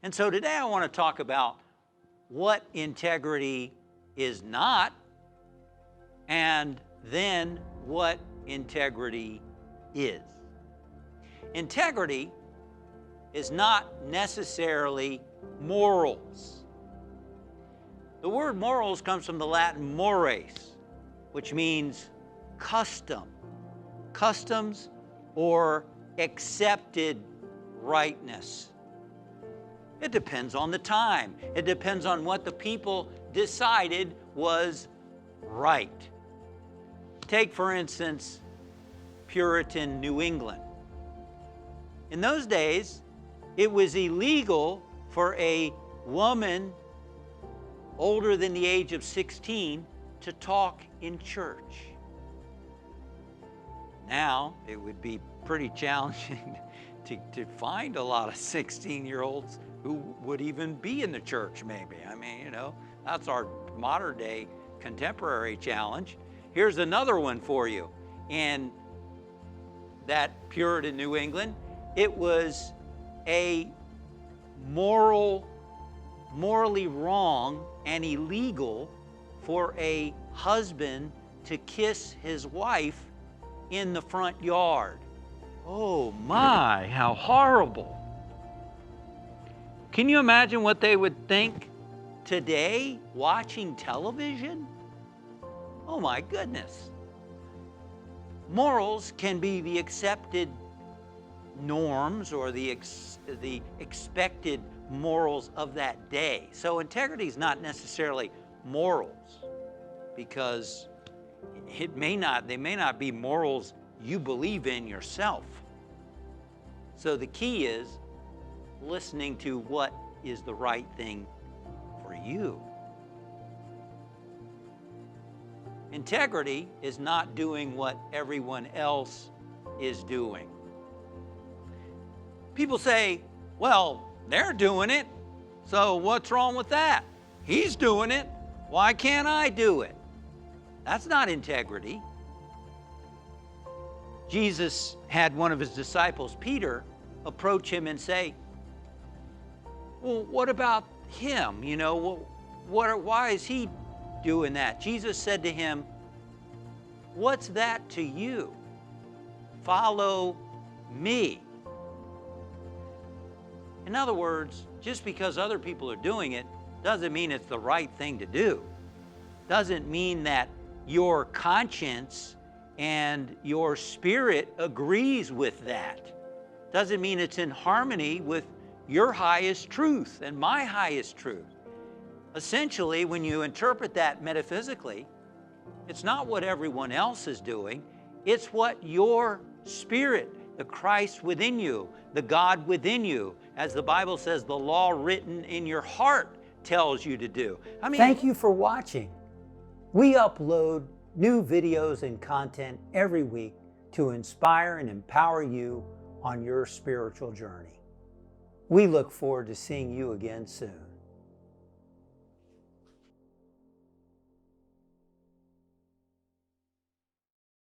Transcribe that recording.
And so today I want to talk about what integrity is not, and then what integrity is. Integrity is not necessarily morals. The word morals comes from the Latin mores, which means custom, customs or accepted rightness. It depends on the time. It depends on what the people decided was right. Take, for instance, Puritan New England. In those days, it was illegal for a woman older than the age of 16 to talk in church. Now, it would be pretty challenging to find a lot of 16-year-olds who would even be in the church, maybe. I mean, you know, that's our modern day contemporary challenge. Here's another one for you. In that Puritan New England, it was a morally wrong and illegal for a husband to kiss his wife in the front yard. Oh my, how horrible. Can you imagine what they would think today watching television? Oh my goodness. Morals can be the accepted norms or the expected morals of that day. So integrity is not necessarily morals, because they may not be morals you believe in yourself. So the key is listening to what is the right thing for you. Integrity is not doing what everyone else is doing. People say, well, they're doing it, so what's wrong with that? He's doing it, why can't I do it? That's not integrity. Jesus had one of his disciples, Peter, approach him and say, well, what about him? You know, why is he doing that? Jesus said to him, what's that to you? Follow me. In other words, just because other people are doing it doesn't mean it's the right thing to do. Doesn't mean that your conscience and your spirit agrees with that. Doesn't mean it's in harmony with your highest truth and my highest truth. Essentially, when you interpret that metaphysically, it's not what everyone else is doing, it's what your spirit, the Christ within you, the God within you, as the Bible says, the law written in your heart tells you to do. Thank you for watching. We upload new videos and content every week to inspire and empower you on your spiritual journey. We look forward to seeing you again soon.